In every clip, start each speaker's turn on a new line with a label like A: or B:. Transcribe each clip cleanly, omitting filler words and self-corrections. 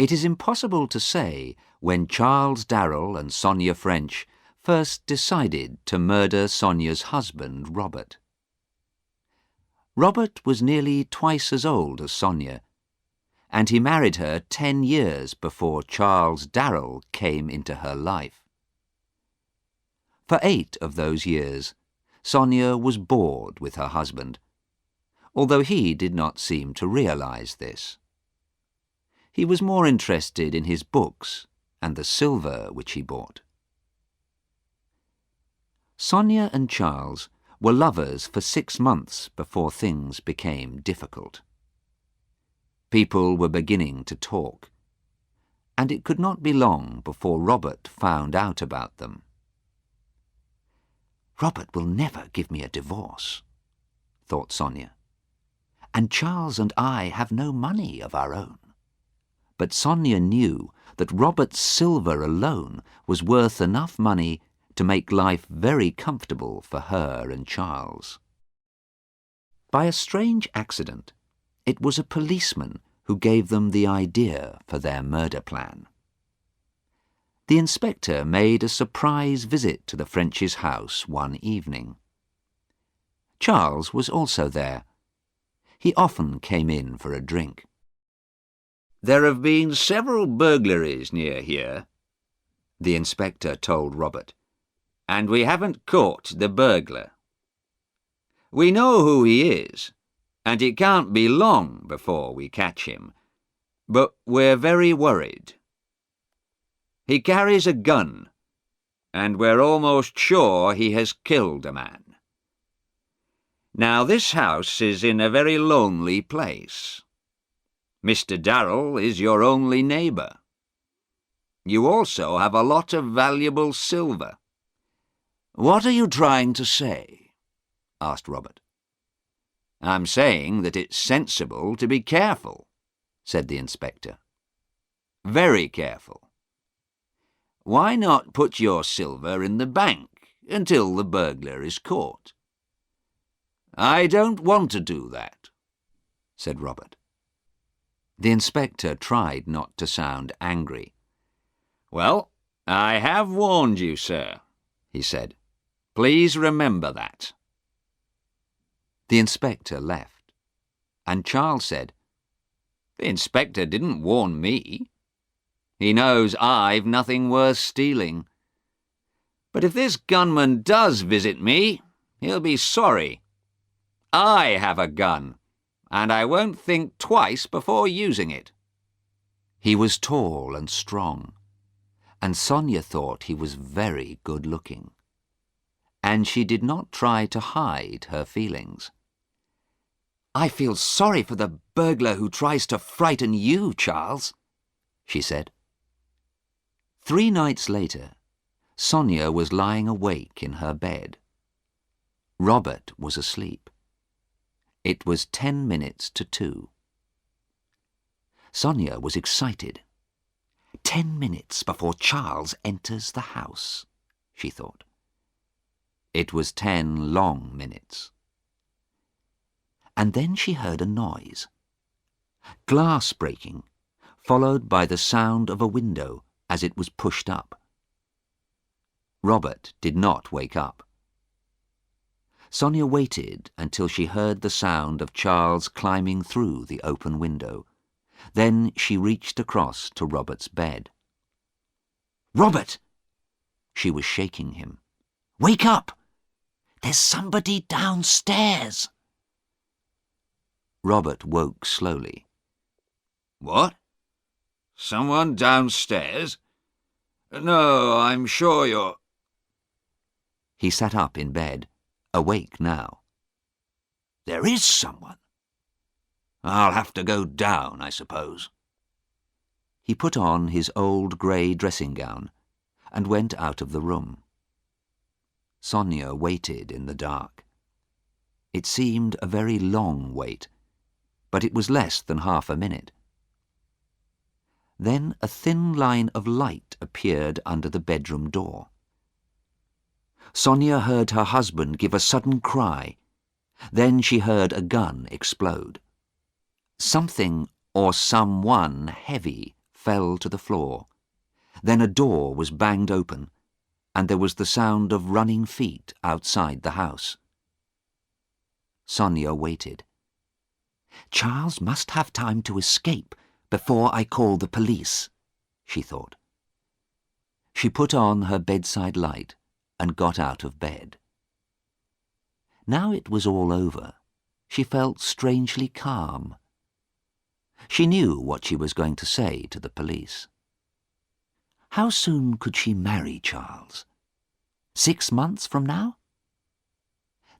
A: It is impossible to say when Charles Darrell and Sonia French first decided to murder Sonia's husband, Robert. Robert was nearly twice as old as Sonia, and he married her 10 years before Charles Darrell came into her life. For 8 of those years, Sonia was bored with her husband, although he did not seem to realize this. He was more interested in his books and the silver which he bought. Sonia and Charles were lovers for 6 months before things became difficult. People were beginning to talk, and it could not be long before Robert found out about them. "Robert will never give me a divorce," thought Sonia, "and Charles and I have no money of our own." But Sonia knew that Robert's silver alone was worth enough money to make life very comfortable for her and Charles. By a strange accident, it was a policeman who gave them the idea for their murder plan. The inspector made a surprise visit to the French's house one evening. Charles was also there. He often came in for a drink. "There have been several burglaries near here," the inspector told Robert, "and we haven't caught the burglar. We know who he is, and it can't be long before we catch him, but we're very worried. He carries a gun, and we're almost sure he has killed a man. Now this house is in a very lonely place. Mr. Darrell is your only neighbour. You also have a lot of valuable silver." "What are you trying to say?" asked Robert. "I'm saying that it's sensible to be careful," said the inspector. "Very careful. Why not put your silver in the bank until the burglar is caught?" "I don't want to do that," said Robert. The inspector tried not to sound angry. "Well, I have warned you, sir," he said. "Please remember that." The inspector left, and Charles said, "The inspector didn't warn me. He knows I've nothing worth stealing. But if this gunman does visit me, he'll be sorry. I have a gun, and I won't think twice before using it." He was tall and strong, and Sonia thought he was very good-looking, and she did not try to hide her feelings. "I feel sorry for the burglar who tries to frighten you, Charles," she said. 3 nights later, Sonia was lying awake in her bed. Robert was asleep. It was 10 minutes to 2. Sonia was excited. 10 minutes before Charles enters the house, she thought. It was 10 long minutes. And then she heard a noise. Glass breaking, followed by the sound of a window as it was pushed up. Robert did not wake up. Sonia waited until she heard the sound of Charles climbing through the open window. Then she reached across to Robert's bed. "Robert!" She was shaking him. "Wake up! There's somebody downstairs!" Robert woke slowly. "What? Someone downstairs? No, I'm sure you're—" He sat up in bed, awake now. "There is someone. I'll have to go down, I suppose." He put on his old grey dressing gown and went out of the room. Sonia waited in the dark. It seemed a very long wait, but it was less than half a minute. Then a thin line of light appeared under the bedroom door. Sonia heard her husband give a sudden cry. Then she heard a gun explode. Something or someone heavy fell to the floor. Then a door was banged open, and there was the sound of running feet outside the house. Sonia waited. "Charles must have time to escape before I call the police," she thought. She put on her bedside light and got out of bed. Now it was all over, she felt strangely calm. She knew what she was going to say to the police. How soon could she marry Charles? 6 months from now?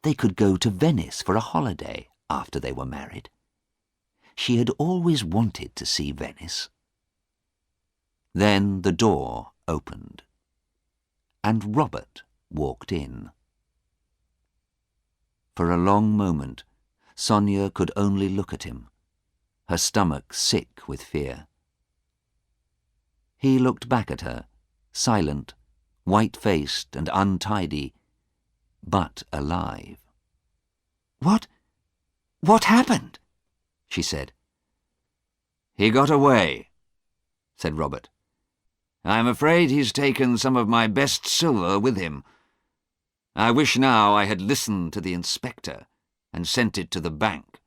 A: They could go to Venice for a holiday after they were married. She had always wanted to see Venice. Then the door opened, and Robert walked in. For a long moment, Sonia could only look at him, her stomach sick with fear. He looked back at her, silent, white-faced and untidy, but alive. What happened?" she said. "He got away," said Robert. "I'm afraid he's taken some of my best silver with him. I wish now I had listened to the inspector and sent it to the bank."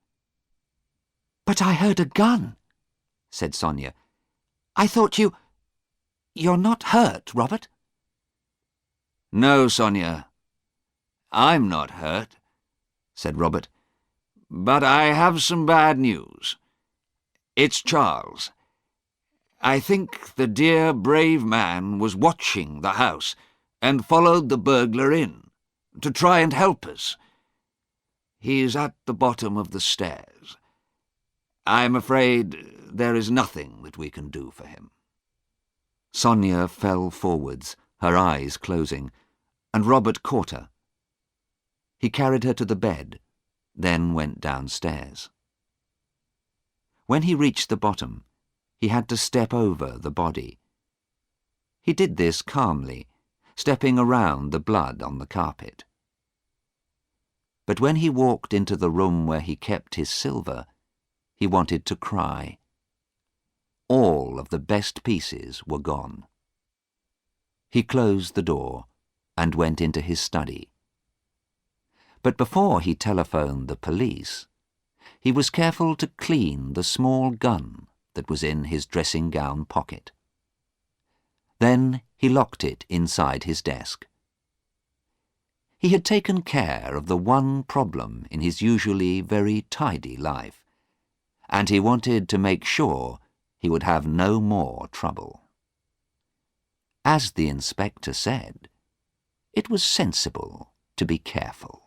A: "But I heard a gun," said Sonia. "I thought You're not hurt, Robert?" "No, Sonia, I'm not hurt," said Robert. "But I have some bad news. It's Charles. I think the dear, brave man was watching the house and followed the burglar in, to try and help us. He's at the bottom of the stairs. I'm afraid there is nothing that we can do for him." Sonia fell forwards, her eyes closing, and Robert caught her. He carried her to the bed, then went downstairs. When he reached the bottom, he had to step over the body. He did this calmly, stepping around the blood on the carpet. But when he walked into the room where he kept his silver, he wanted to cry. All of the best pieces were gone. He closed the door and went into his study. But before he telephoned the police, he was careful to clean the small gun that was in his dressing-gown pocket. Then he locked it inside his desk. He had taken care of the one problem in his usually very tidy life, and he wanted to make sure he would have no more trouble. As the inspector said, it was sensible to be careful.